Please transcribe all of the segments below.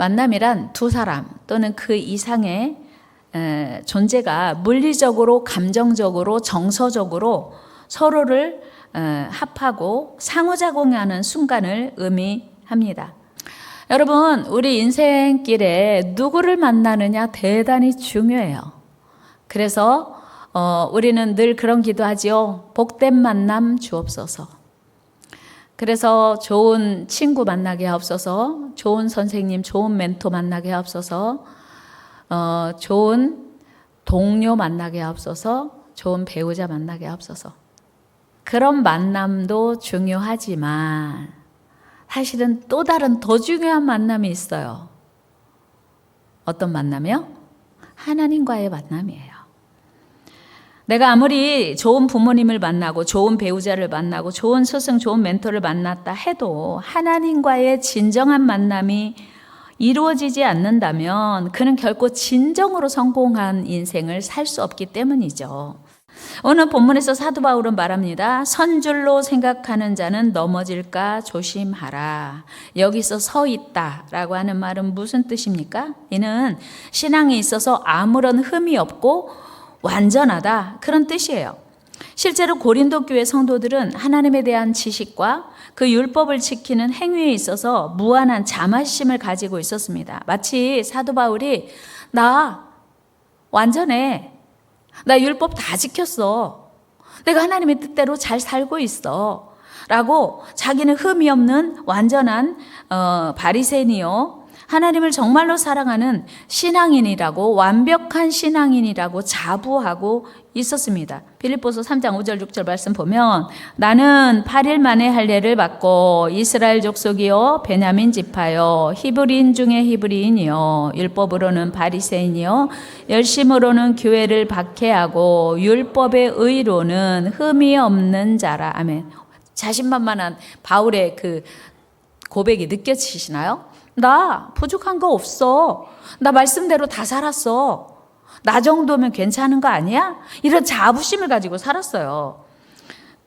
만남이란 두 사람 또는 그 이상의 존재가 물리적으로, 감정적으로, 정서적으로 서로를 합하고 상호작용하는 순간을 의미합니다. 여러분, 우리 인생길에 누구를 만나느냐 대단히 중요해요. 그래서 우리는 늘 그런 기도하지요. 복된 만남 주옵소서. 그래서 좋은 친구 만나게 하옵소서, 좋은 선생님, 좋은 멘토 만나게 하옵소서, 좋은 동료 만나게 하옵소서, 좋은 배우자 만나게 하옵소서. 그런 만남도 중요하지만 사실은 또 다른 더 중요한 만남이 있어요. 어떤 만남이요? 하나님과의 만남이에요. 내가 아무리 좋은 부모님을 만나고 좋은 배우자를 만나고 좋은 스승, 좋은 멘토를 만났다 해도 하나님과의 진정한 만남이 이루어지지 않는다면 그는 결코 진정으로 성공한 인생을 살 수 없기 때문이죠. 오늘 본문에서 사도 바울은 말합니다. 선줄로 생각하는 자는 넘어질까 조심하라. 여기서 서 있다라고 하는 말은 무슨 뜻입니까? 이는 신앙에 있어서 아무런 흠이 없고 완전하다, 그런 뜻이에요. 실제로 고린도 교회 성도들은 하나님에 대한 지식과 그 율법을 지키는 행위에 있어서 무한한 자만심을 가지고 있었습니다. 마치 사도 바울이 나 완전해, 나 율법 다 지켰어, 내가 하나님의 뜻대로 잘 살고 있어 라고 자기는 흠이 없는 완전한 바리새인이요, 하나님을 정말로 사랑하는 신앙인이라고, 완벽한 신앙인이라고 자부하고 있었습니다. 빌립보서 3장 5절 6절 말씀 보면 나는 8일 만에 할례를 받고 이스라엘 족속이요 베냐민 지파요 히브리인 중에 히브리인이요 율법으로는 바리새인이요 열심으로는 교회를 박해하고 율법의 의로는 흠이 없는 자라. 아멘. 자신만만한 바울의 그 고백이 느껴지시나요? 나 부족한 거 없어. 나 말씀대로 다 살았어. 나 정도면 괜찮은 거 아니야? 이런 자부심을 가지고 살았어요.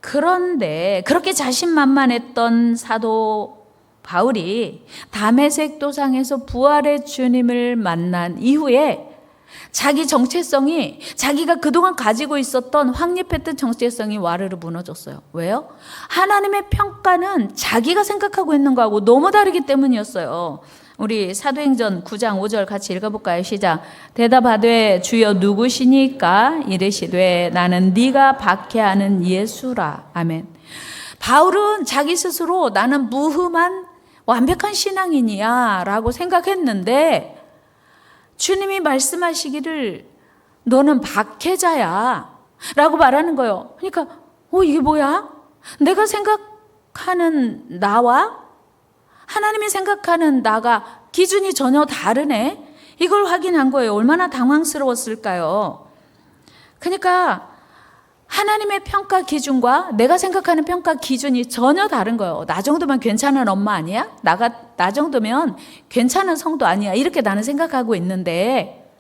그런데 그렇게 자신만만했던 사도 바울이 다메섹 도상에서 부활의 주님을 만난 이후에 자기 정체성이, 자기가 그동안 가지고 있었던 확립했던 정체성이 와르르 무너졌어요. 왜요? 하나님의 평가는 자기가 생각하고 있는 거하고 너무 다르기 때문이었어요. 우리 사도행전 9장 5절 같이 읽어볼까요? 시작. 대답하되 주여 누구시니까? 이르시되 나는 네가 박해하는 예수라. 아멘. 바울은 자기 스스로 나는 무흠한 완벽한 신앙인이야 라고 생각했는데 주님이 말씀하시기를 너는 박해자야 라고 말하는 거예요. 그러니까 이게 뭐야? 내가 생각하는 나와 하나님이 생각하는 나가 기준이 전혀 다르네. 이걸 확인한 거예요. 얼마나 당황스러웠을까요? 그러니까 하나님의 평가 기준과 내가 생각하는 평가 기준이 전혀 다른 거예요. 나 정도면 괜찮은 엄마 아니야? 나 정도면 괜찮은 성도 아니야? 이렇게 나는 생각하고 있는데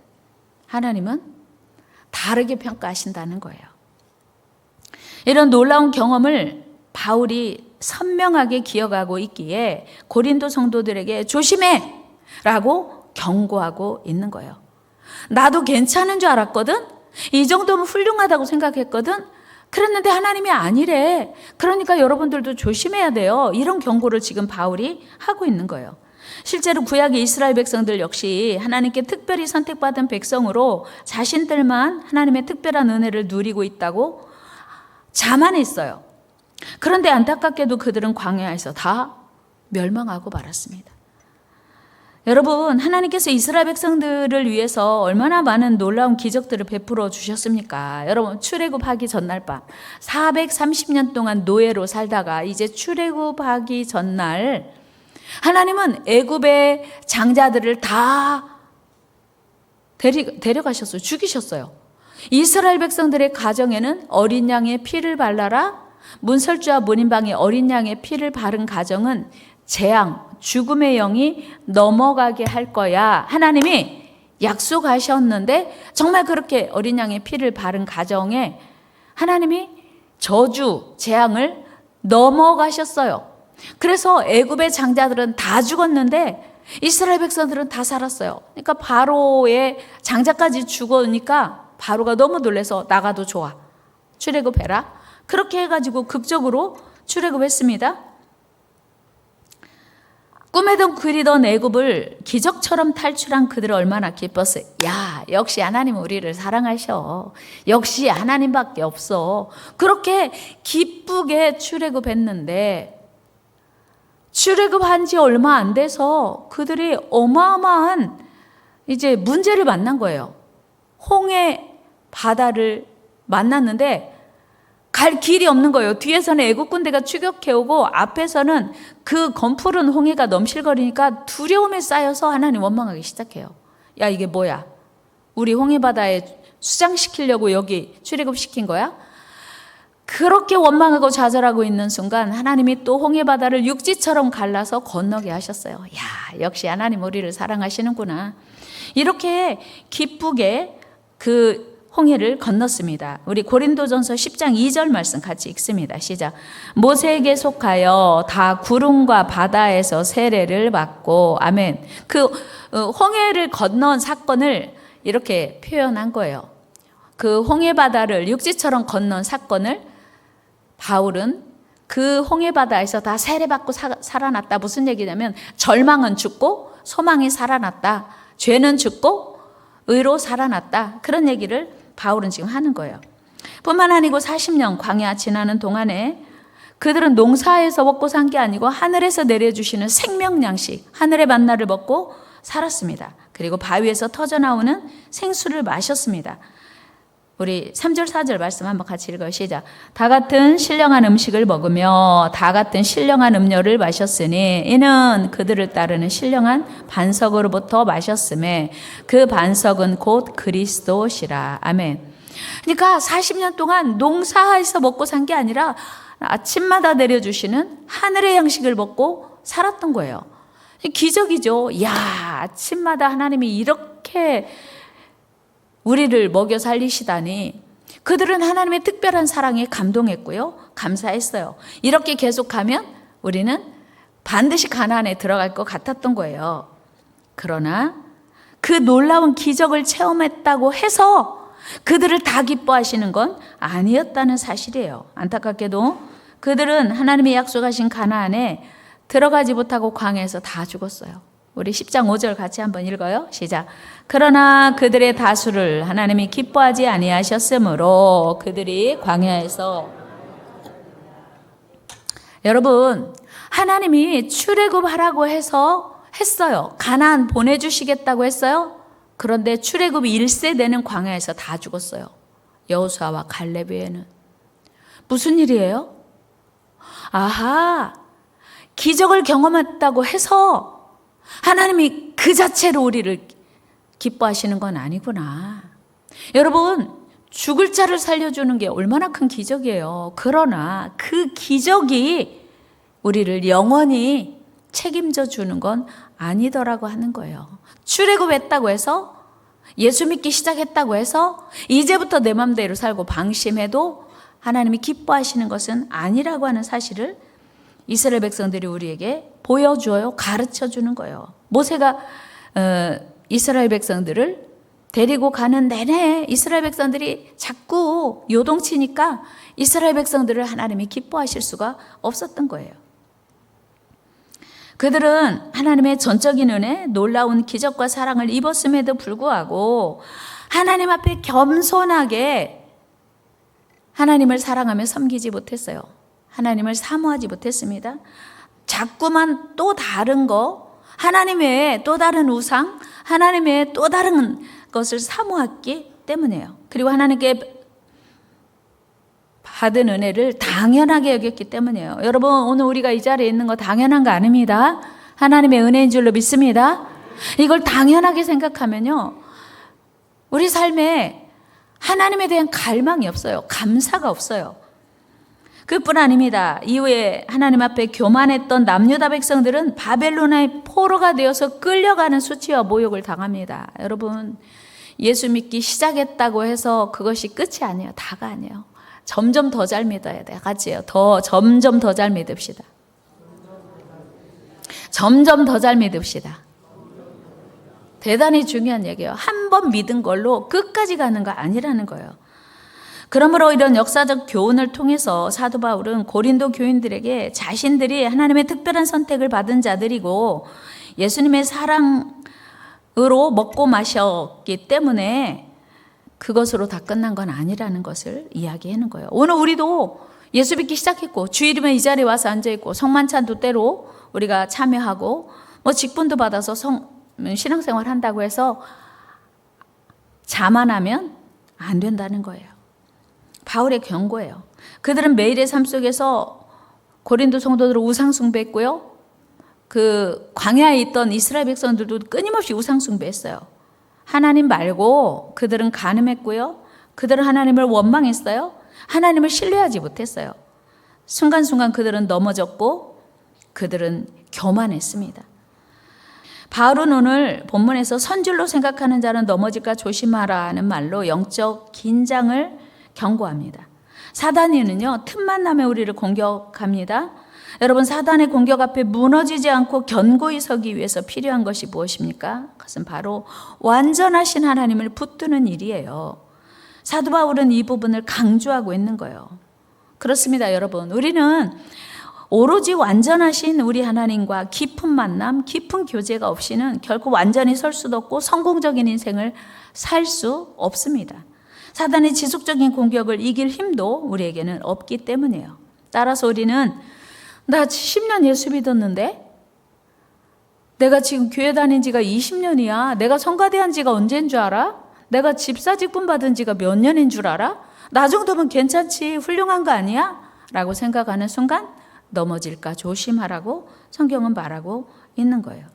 하나님은 다르게 평가하신다는 거예요. 이런 놀라운 경험을 바울이 선명하게 기억하고 있기에 고린도 성도들에게 조심해! 라고 경고하고 있는 거예요. 나도 괜찮은 줄 알았거든? 이 정도면 훌륭하다고 생각했거든? 그랬는데 하나님이 아니래. 그러니까 여러분들도 조심해야 돼요. 이런 경고를 지금 바울이 하고 있는 거예요. 실제로 구약의 이스라엘 백성들 역시 하나님께 특별히 선택받은 백성으로 자신들만 하나님의 특별한 은혜를 누리고 있다고 자만했어요. 그런데 안타깝게도 그들은 광야에서 다 멸망하고 말았습니다. 여러분, 하나님께서 이스라엘 백성들을 위해서 얼마나 많은 놀라운 기적들을 베풀어 주셨습니까? 여러분, 출애굽하기 전날 밤 430년 동안 노예로 살다가 이제 출애굽하기 전날 하나님은 애굽의 장자들을 다 데려가셨어요. 죽이셨어요. 이스라엘 백성들의 가정에는 어린 양의 피를 발라라. 문설주와 문인방에 어린 양의 피를 바른 가정은 재앙, 죽음의 영이 넘어가게 할 거야. 하나님이 약속하셨는데 정말 그렇게 어린 양의 피를 바른 가정에 하나님이 저주, 재앙을 넘어가셨어요. 그래서 애굽의 장자들은 다 죽었는데 이스라엘 백성들은 다 살았어요. 그러니까 바로의 장자까지 죽으니까 바로가 너무 놀라서 나가도 좋아, 출애굽해라. 그렇게 해가지고 극적으로 출애굽했습니다. 꿈에도 그리던 애굽을 기적처럼 탈출한 그들은 얼마나 기뻤어요. 야, 역시 하나님 우리를 사랑하셔. 역시 하나님밖에 없어. 그렇게 기쁘게 출애굽했는데 출애굽한 지 얼마 안 돼서 그들이 어마어마한 이제 문제를 만난 거예요. 홍해 바다를 만났는데 갈 길이 없는 거예요. 뒤에서는 애국 군대가 추격해오고 앞에서는 그 검푸른 홍해가 넘실거리니까 두려움에 쌓여서 하나님 원망하기 시작해요. 야, 이게 뭐야? 우리 홍해 바다에 수장시키려고 여기 출애굽시킨 거야? 그렇게 원망하고 좌절하고 있는 순간 하나님이 또 홍해 바다를 육지처럼 갈라서 건너게 하셨어요. 야, 역시 하나님 우리를 사랑하시는구나. 이렇게 기쁘게 그 홍해를 건넜습니다. 우리 고린도전서 10장 2절 말씀 같이 읽습니다. 시작. 모세에게 속하여 다 구름과 바다에서 세례를 받고, 아멘. 그 홍해를 건넌 사건을 이렇게 표현한 거예요. 그 홍해 바다를 육지처럼 건넌 사건을 바울은 그 홍해 바다에서 다 세례받고 살아났다. 무슨 얘기냐면 절망은 죽고 소망이 살아났다. 죄는 죽고 의로 살아났다. 그런 얘기를 바울은 지금 하는 거예요. 뿐만 아니고 40년 광야 지나는 동안에 그들은 농사에서 먹고 산 게 아니고 하늘에서 내려주시는 생명 양식, 하늘의 만나를 먹고 살았습니다. 그리고 바위에서 터져나오는 생수를 마셨습니다. 우리 3절 4절 말씀 한번 같이 읽어요. 시작. 다 같은 신령한 음식을 먹으며 다 같은 신령한 음료를 마셨으니 이는 그들을 따르는 신령한 반석으로부터 마셨음에 그 반석은 곧 그리스도시라. 아멘. 그러니까 40년 동안 농사에서 먹고 산 게 아니라 아침마다 내려주시는 하늘의 양식을 먹고 살았던 거예요. 기적이죠. 야, 아침마다 하나님이 이렇게 우리를 먹여 살리시다니. 그들은 하나님의 특별한 사랑에 감동했고요, 감사했어요. 이렇게 계속하면 우리는 반드시 가나안에 들어갈 것 같았던 거예요. 그러나 그 놀라운 기적을 체험했다고 해서 그들을 다 기뻐하시는 건 아니었다는 사실이에요. 안타깝게도 그들은 하나님이 약속하신 가나안에 들어가지 못하고 광야에서 다 죽었어요. 우리 10장 5절 같이 한번 읽어요. 시작. 그러나 그들의 다수를 하나님이 기뻐하지 아니하셨으므로 그들이 광야에서. 여러분, 하나님이 출애굽하라고 해서 했어요. 가나안 보내주시겠다고 했어요. 그런데 출애굽이 1세 되는 광야에서 다 죽었어요. 여호수아와 갈렙 외에는. 무슨 일이에요? 아하, 기적을 경험했다고 해서 하나님이 그 자체로 우리를 기뻐하시는 건 아니구나. 여러분, 죽을 자를 살려주는 게 얼마나 큰 기적이에요. 그러나 그 기적이 우리를 영원히 책임져 주는 건 아니더라고 하는 거예요. 출애굽했다고 해서, 예수 믿기 시작했다고 해서 이제부터 내 맘대로 살고 방심해도 하나님이 기뻐하시는 것은 아니라고 하는 사실을 이스라엘 백성들이 우리에게 보여줘요. 가르쳐주는 거예요. 모세가 이스라엘 백성들을 데리고 가는 내내 이스라엘 백성들이 자꾸 요동치니까 이스라엘 백성들을 하나님이 기뻐하실 수가 없었던 거예요. 그들은 하나님의 전적인 은혜, 놀라운 기적과 사랑을 입었음에도 불구하고 하나님 앞에 겸손하게 하나님을 사랑하며 섬기지 못했어요. 하나님을 사모하지 못했습니다. 자꾸만 또 다른 거, 하나님의 또 다른 우상, 하나님의 또 다른 것을 사모했기 때문이에요. 그리고 하나님께 받은 은혜를 당연하게 여겼기 때문이에요. 여러분, 오늘 우리가 이 자리에 있는 거 당연한 거 아닙니다. 하나님의 은혜인 줄로 믿습니다. 이걸 당연하게 생각하면요, 우리 삶에 하나님에 대한 갈망이 없어요. 감사가 없어요. 그뿐 아닙니다. 이후에 하나님 앞에 교만했던 남유다 백성들은 바벨론의 포로가 되어서 끌려가는 수치와 모욕을 당합니다. 여러분, 예수 믿기 시작했다고 해서 그것이 끝이 아니에요. 다가 아니에요. 점점 더 잘 믿어야 돼요. 같이요. 점점 더 잘 믿읍시다. 점점 더 잘 믿읍시다. 대단히 중요한 얘기예요. 한 번 믿은 걸로 끝까지 가는 거 아니라는 거예요. 그러므로 이런 역사적 교훈을 통해서 사도 바울은 고린도 교인들에게 자신들이 하나님의 특별한 선택을 받은 자들이고 예수님의 사랑으로 먹고 마셨기 때문에 그것으로 다 끝난 건 아니라는 것을 이야기하는 거예요. 오늘 우리도 예수 믿기 시작했고 주일이면 이 자리에 와서 앉아있고 성만찬도 때로 우리가 참여하고 뭐 직분도 받아서 신앙생활 한다고 해서 자만하면 안 된다는 거예요. 바울의 경고예요. 그들은 매일의 삶 속에서 고린도 성도들을 우상 숭배했고요. 그 광야에 있던 이스라엘 백성들도 끊임없이 우상 숭배했어요. 하나님 말고 그들은 간음했고요. 그들은 하나님을 원망했어요. 하나님을 신뢰하지 못했어요. 순간순간 그들은 넘어졌고 그들은 교만했습니다. 바울은 오늘 본문에서 선줄로 생각하는 자는 넘어질까 조심하라는 말로 영적 긴장을 경고합니다. 사단이는요, 틈만 나면 우리를 공격합니다. 여러분, 사단의 공격 앞에 무너지지 않고 견고히 서기 위해서 필요한 것이 무엇입니까? 그것은 바로 완전하신 하나님을 붙드는 일이에요. 사도 바울은 이 부분을 강조하고 있는 거예요. 그렇습니다, 여러분. 우리는 오로지 완전하신 우리 하나님과 깊은 만남, 깊은 교제가 없이는 결코 완전히 설 수도 없고 성공적인 인생을 살 수 없습니다. 사단의 지속적인 공격을 이길 힘도 우리에게는 없기 때문이에요. 따라서 우리는 나 10년 예수 믿었는데 내가 지금 교회 다닌 지가 20년이야. 내가 성가대 한 지가 언제인 줄 알아? 내가 집사 직분 받은 지가 몇 년인 줄 알아? 나 정도면 괜찮지, 훌륭한 거 아니야? 라고 생각하는 순간 넘어질까 조심하라고 성경은 말하고 있는 거예요.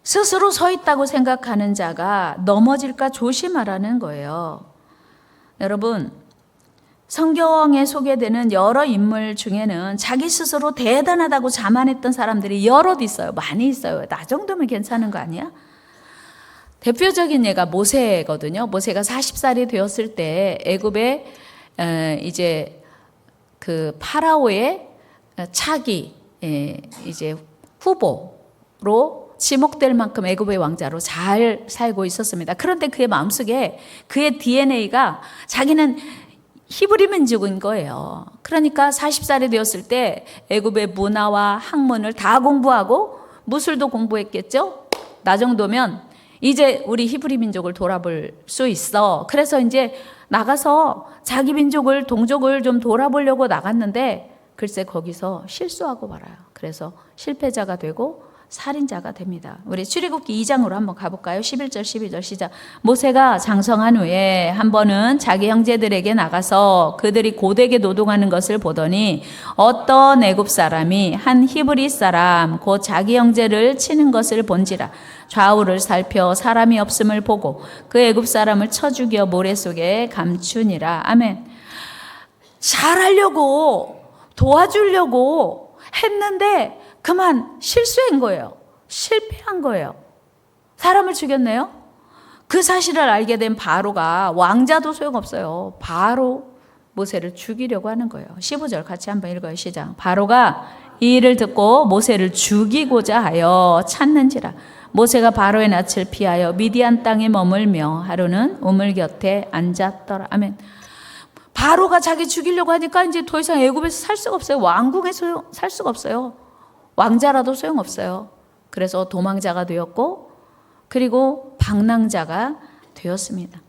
스스로 서 있다고 생각하는 자가 넘어질까 조심하라는 거예요. 여러분, 성경에 소개되는 여러 인물 중에는 자기 스스로 대단하다고 자만했던 사람들이 여럿 있어요. 많이 있어요. 나 정도면 괜찮은 거 아니야? 대표적인 예가 모세거든요. 모세가 40살이 되었을 때 애굽에 이제 그 파라오의 차기 이제 후보로 지목될 만큼 애굽의 왕자로 잘 살고 있었습니다. 그런데 그의 마음속에 그의 DNA가 자기는 히브리 민족인 거예요. 그러니까 40살이 되었을 때 애굽의 문화와 학문을 다 공부하고 무술도 공부했겠죠. 나 정도면 이제 우리 히브리 민족을 돌아볼 수 있어. 그래서 이제 나가서 자기 민족을, 동족을 좀 돌아보려고 나갔는데 글쎄 거기서 실수하고 말아요. 그래서 실패자가 되고 살인자가 됩니다. 우리 출애굽기 2장으로 한번 가볼까요? 11절 12절 시작. 모세가 장성한 후에 한 번은 자기 형제들에게 나가서 그들이 고되게 노동하는 것을 보더니 어떤 애굽 사람이 한 히브리 사람 곧 자기 형제를 치는 것을 본지라. 좌우를 살펴 사람이 없음을 보고 그 애굽 사람을 쳐 죽여 모래 속에 감추니라. 아멘. 잘하려고 도와주려고 했는데 그만 실수한 거예요. 실패한 거예요. 사람을 죽였네요. 그 사실을 알게 된 바로가 왕자도 소용없어요. 바로 모세를 죽이려고 하는 거예요. 15절 같이 한번 읽어요. 시작. 바로가 이 일을 듣고 모세를 죽이고자 하여 찾는지라. 모세가 바로의 낯을 피하여 미디안 땅에 머물며 하루는 우물 곁에 앉았더라. 아멘. 바로가 자기 죽이려고 하니까 이제 더 이상 애굽에서 살 수가 없어요. 왕궁에서 살 수가 없어요. 왕자라도 소용없어요. 그래서 도망자가 되었고 그리고 방랑자가 되었습니다.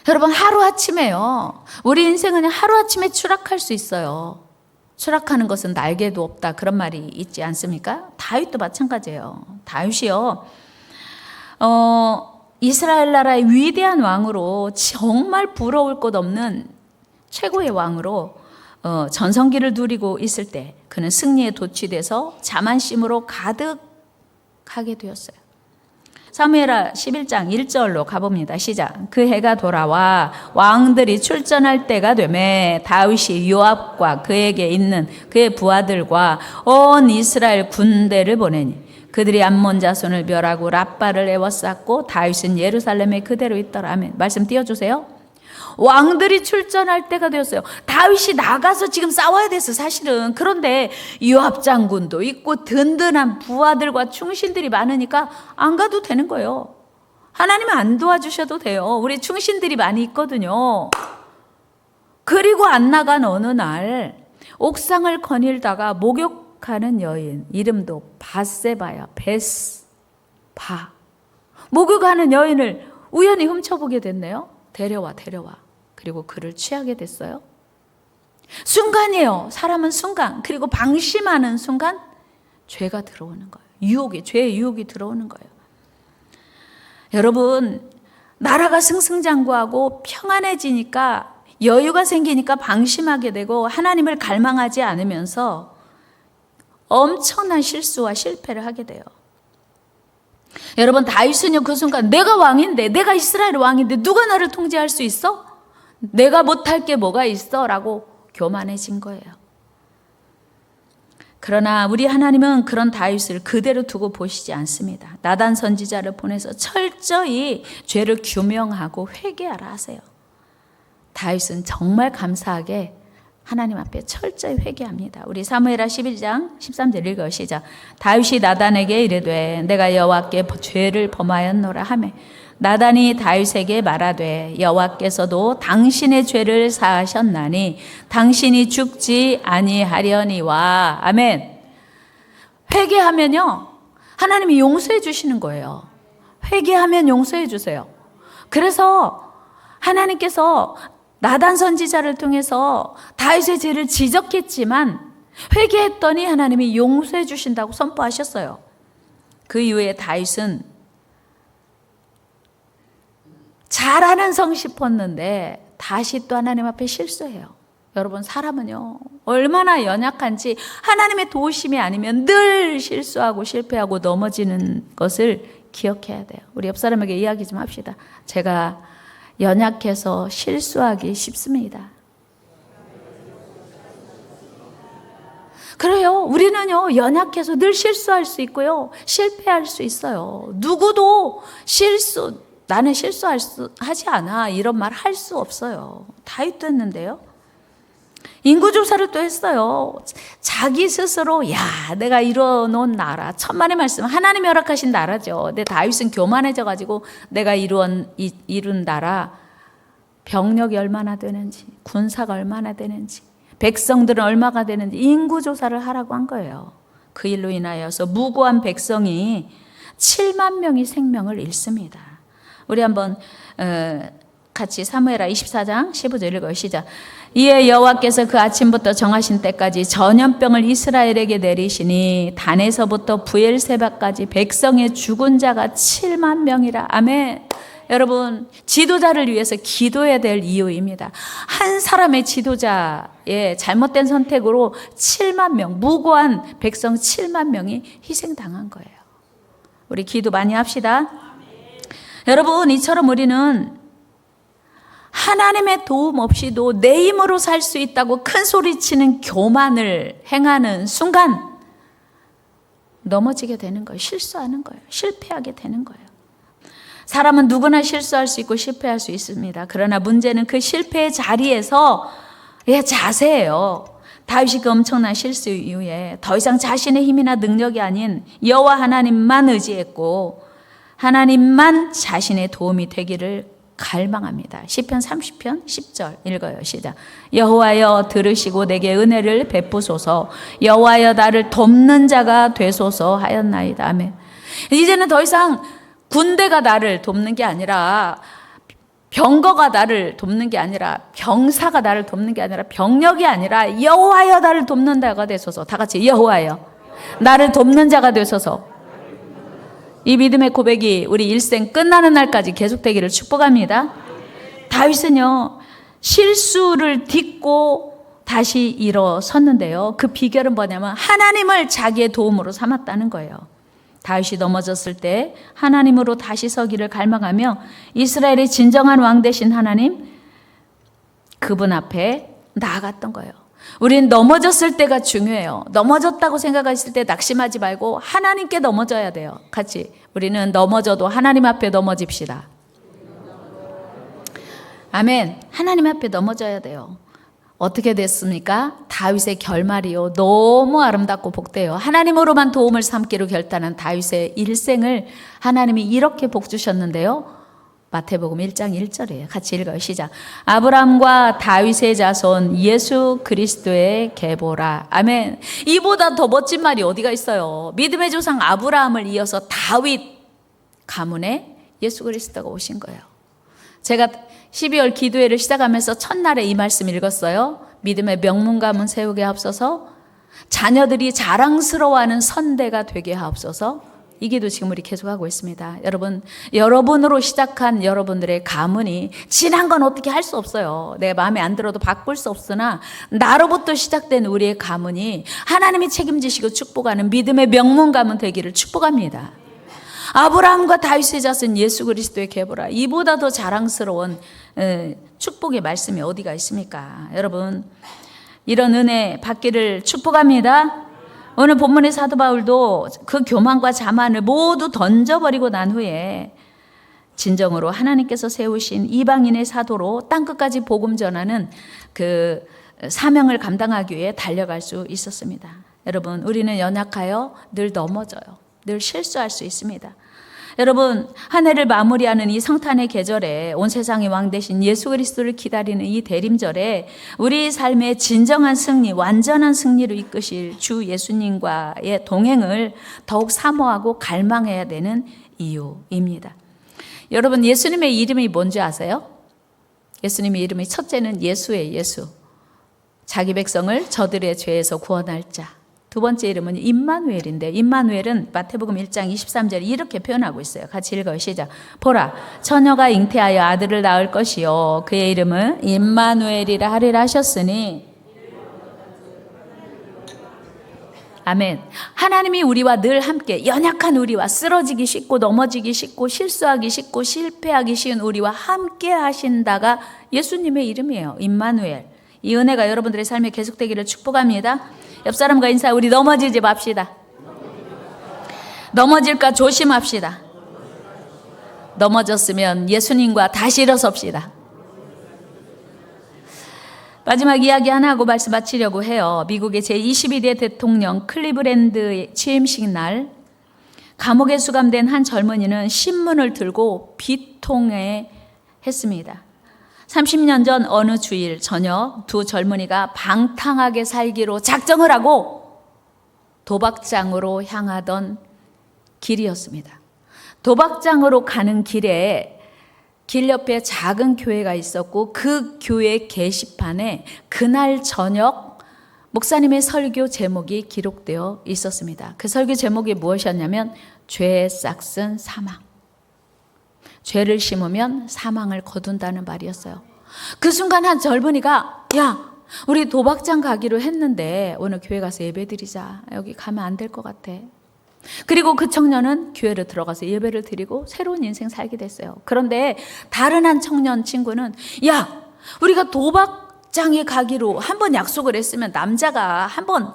여러분, 하루아침에요. 우리 인생은 하루아침에 추락할 수 있어요. 추락하는 것은 날개도 없다, 그런 말이 있지 않습니까? 다윗도 마찬가지예요. 다윗이요, 이스라엘 나라의 위대한 왕으로 정말 부러울 것 없는 최고의 왕으로 전성기를 누리고 있을 때 그는 승리에 도취돼서 자만심으로 가득하게 되었어요. 사무엘하 11장 1절로 가봅니다. 시작. 그 해가 돌아와 왕들이 출전할 때가 되매 다윗이 요압과 그에게 있는 그의 부하들과 온 이스라엘 군대를 보내니 그들이 암몬 자손을 멸하고 랍바를 에워쌌고 다윗은 예루살렘에 그대로 있더라. 아멘. 말씀 띄워주세요. 왕들이 출전할 때가 되었어요. 다윗이 나가서 지금 싸워야 됐어, 사실은. 그런데 요압 장군도 있고 든든한 부하들과 충신들이 많으니까 안 가도 되는 거예요. 하나님은 안 도와주셔도 돼요. 우리 충신들이 많이 있거든요. 그리고 안 나간 어느 날 옥상을 거닐다가 목욕하는 여인, 이름도 바세바야, 베스바. 목욕하는 여인을 우연히 훔쳐보게 됐네요. 데려와. 그리고 그를 취하게 됐어요. 순간이에요. 사람은 순간. 그리고 방심하는 순간 죄가 들어오는 거예요. 죄의 유혹이 들어오는 거예요. 여러분, 나라가 승승장구하고 평안해지니까, 여유가 생기니까 방심하게 되고 하나님을 갈망하지 않으면서 엄청난 실수와 실패를 하게 돼요. 여러분, 다윗은요, 그 순간 내가 왕인데, 내가 이스라엘 왕인데 누가 나를 통제할 수 있어? 내가 못할 게 뭐가 있어? 라고 교만해진 거예요. 그러나 우리 하나님은 그런 다윗을 그대로 두고 보시지 않습니다. 나단 선지자를 보내서 철저히 죄를 규명하고 회개하라 하세요. 다윗은 정말 감사하게 하나님 앞에 철저히 회개합니다. 우리 사무엘하 11장 13절 읽어요. 시작. 다윗이 나단에게 이르되 내가 여호와께 죄를 범하였노라 하매 나단이 다윗에게 말하되 여호와께서도 당신의 죄를 사하셨나니 당신이 죽지 아니하려니와. 아멘. 회개하면요, 하나님이 용서해 주시는 거예요. 회개하면 용서해 주세요. 그래서 하나님께서 나단 선지자를 통해서 다윗의 죄를 지적했지만 회개했더니 하나님이 용서해 주신다고 선포하셨어요. 그 이후에 다윗은 잘하는 성 싶었는데 다시 또 하나님 앞에 실수해요. 여러분, 사람은요 얼마나 연약한지 하나님의 도우심이 아니면 늘 실수하고 실패하고 넘어지는 것을 기억해야 돼요. 우리 옆 사람에게 이야기 좀 합시다. 제가 연약해서 실수하기 쉽습니다. 그래요. 우리는요 연약해서 늘 실수할 수 있고요, 실패할 수 있어요. 누구도 나는 하지 않아, 이런 말 할 수 없어요. 다윗도 했는데요. 인구조사를 또 했어요. 자기 스스로 내가 이뤄놓은 나라, 천만의 말씀, 하나님이 허락하신 나라죠. 근데 다윗은 교만해져가지고 내가 이룬 나라, 병력이 얼마나 되는지, 군사가 얼마나 되는지, 백성들은 얼마가 되는지 인구조사를 하라고 한 거예요. 그 일로 인하여서 무고한 백성이 7만 명이 생명을 잃습니다. 우리 한번 같이 사무엘하 24장 15절 읽어요. 시작. 이에 여호와께서 그 아침부터 정하신 때까지 전염병을 이스라엘에게 내리시니 단에서부터 부엘세바까지 백성의 죽은 자가 7만 명이라. 아멘. 여러분, 지도자를 위해서 기도해야 될 이유입니다. 한 사람의 지도자의 잘못된 선택으로 7만 명, 무고한 백성 7만 명이 희생당한 거예요. 우리 기도 많이 합시다. 여러분, 이처럼 우리는 하나님의 도움 없이도 내 힘으로 살 수 있다고 큰 소리치는 교만을 행하는 순간 넘어지게 되는 거예요. 실수하는 거예요. 실패하게 되는 거예요. 사람은 누구나 실수할 수 있고 실패할 수 있습니다. 그러나 문제는 그 실패의 자리에서 자세예요. 다윗이 그 엄청난 실수 이후에 더 이상 자신의 힘이나 능력이 아닌 여호와 하나님만 의지했고 하나님만 자신의 도움이 되기를 갈망합니다. 시편 30편 10절 읽어요. 시작. 여호와여 들으시고 내게 은혜를 베푸소서. 여호와여 나를 돕는 자가 되소서 하였나이다. 아멘. 이제는 더 이상 군대가 나를 돕는 게 아니라, 병거가 나를 돕는 게 아니라, 병사가 나를 돕는 게 아니라, 병력이 아니라 여호와여 나를 돕는 자가 되소서. 다 같이 여호와여 나를 돕는 자가 되소서. 이 믿음의 고백이 우리 일생 끝나는 날까지 계속되기를 축복합니다. 다윗은요 실수를 딛고 다시 일어섰는데요, 그 비결은 뭐냐면 하나님을 자기의 도움으로 삼았다는 거예요. 다윗이 넘어졌을 때 하나님으로 다시 서기를 갈망하며 이스라엘의 진정한 왕 되신 하나님, 그분 앞에 나아갔던 거예요. 우린 넘어졌을 때가 중요해요. 넘어졌다고 생각했을 때 낙심하지 말고 하나님께 넘어져야 돼요. 같이 우리는 넘어져도 하나님 앞에 넘어집시다. 아멘. 하나님 앞에 넘어져야 돼요. 어떻게 됐습니까? 다윗의 결말이요, 너무 아름답고 복돼요. 하나님으로만 도움을 삼기로 결단한 다윗의 일생을 하나님이 이렇게 복 주셨는데요. 마태복음 1장 1절이에요. 같이 읽어요. 시작. 아브라함과 다윗의 자손 예수 그리스도의 계보라. 아멘. 이보다 더 멋진 말이 어디가 있어요. 믿음의 조상 아브라함을 이어서 다윗 가문에 예수 그리스도가 오신 거예요. 제가 12월 기도회를 시작하면서 첫날에 이 말씀 읽었어요. 믿음의 명문 가문 세우게 하옵소서, 자녀들이 자랑스러워하는 선대가 되게 하옵소서. 이 기도 지금 우리 계속하고 있습니다. 여러분, 여러분으로 시작한 여러분들의 가문이 지난 건 어떻게 할 수 없어요. 내 마음에 안 들어도 바꿀 수 없으나 나로부터 시작된 우리의 가문이 하나님이 책임지시고 축복하는 믿음의 명문 가문 되기를 축복합니다. 아브라함과 다윗의 자손 예수 그리스도의 계보라. 이보다 더 자랑스러운 축복의 말씀이 어디가 있습니까? 여러분, 이런 은혜 받기를 축복합니다. 오늘 본문의 사도 바울도 그 교만과 자만을 모두 던져버리고 난 후에 진정으로 하나님께서 세우신 이방인의 사도로 땅끝까지 복음 전하는 그 사명을 감당하기 위해 달려갈 수 있었습니다. 여러분, 우리는 연약하여 늘 넘어져요. 늘 실수할 수 있습니다. 여러분, 한 해를 마무리하는 이 성탄의 계절에 온 세상의 왕 되신 예수 그리스도를 기다리는 이 대림절에 우리 삶의 진정한 승리, 완전한 승리로 이끄실 주 예수님과의 동행을 더욱 사모하고 갈망해야 되는 이유입니다. 여러분, 예수님의 이름이 뭔지 아세요? 예수님의 이름이 첫째는 예수예요. 예수. 자기 백성을 저들의 죄에서 구원할 자. 두 번째 이름은 임마누엘인데, 임마누엘은 마태복음 1장 23절에 이렇게 표현하고 있어요. 같이 읽어요. 시작. 보라, 처녀가 잉태하여 아들을 낳을 것이요 그의 이름은 임마누엘이라 하리라 하셨으니. 아멘. 하나님이 우리와 늘 함께, 연약한 우리와, 쓰러지기 쉽고 넘어지기 쉽고 실수하기 쉽고 실패하기 쉬운 우리와 함께 하신다가 예수님의 이름이에요. 임마누엘. 이 은혜가 여러분들의 삶에 계속되기를 축복합니다. 옆 사람과 인사, 우리 넘어지지 맙시다. 넘어질까 조심합시다. 넘어졌으면 예수님과 다시 일어섭시다. 마지막 이야기 하나 하고 말씀 마치려고 해요. 미국의 제22대 대통령 클리브랜드 취임식 날, 감옥에 수감된 한 젊은이는 신문을 들고 비통해 했습니다. 30년 전 어느 주일 저녁 두 젊은이가 방탕하게 살기로 작정을 하고 도박장으로 향하던 길이었습니다. 도박장으로 가는 길에 길 옆에 작은 교회가 있었고 그 교회 게시판에 그날 저녁 목사님의 설교 제목이 기록되어 있었습니다. 그 설교 제목이 무엇이었냐면 죄의 싹슨 사망. 죄를 심으면 사망을 거둔다는 말이었어요. 그 순간 한 젊은이가, 야, 우리 도박장 가기로 했는데 오늘 교회 가서 예배드리자. 여기 가면 안 될 것 같아. 그리고 그 청년은 교회로 들어가서 예배를 드리고 새로운 인생 살게 됐어요. 그런데 다른 한 청년 친구는, 야, 우리가 도박장에 가기로 한번 약속을 했으면, 남자가 한번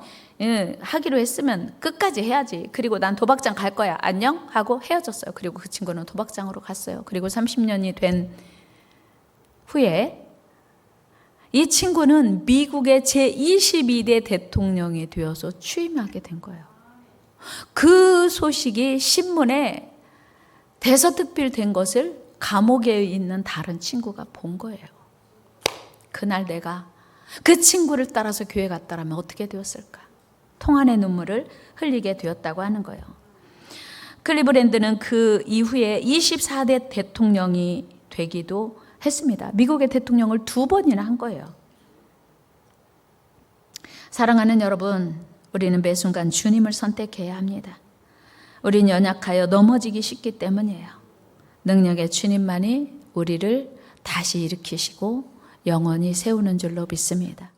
하기로 했으면 끝까지 해야지. 그리고 난 도박장 갈 거야. 안녕? 하고 헤어졌어요. 그리고 그 친구는 도박장으로 갔어요. 그리고 30년이 된 후에 이 친구는 미국의 제22대 대통령이 되어서 취임하게 된 거예요. 그 소식이 신문에 대서특필된 것을 감옥에 있는 다른 친구가 본 거예요. 그날 내가 그 친구를 따라서 교회 갔다라면 어떻게 되었을까? 통한의 눈물을 흘리게 되었다고 하는 거예요. 클리브랜드는 그 이후에 24대 대통령이 되기도 했습니다. 미국의 대통령을 2번이나 한 거예요. 사랑하는 여러분, 우리는 매 순간 주님을 선택해야 합니다. 우린 연약하여 넘어지기 쉽기 때문이에요. 능력의 주님만이 우리를 다시 일으키시고 영원히 세우는 줄로 믿습니다.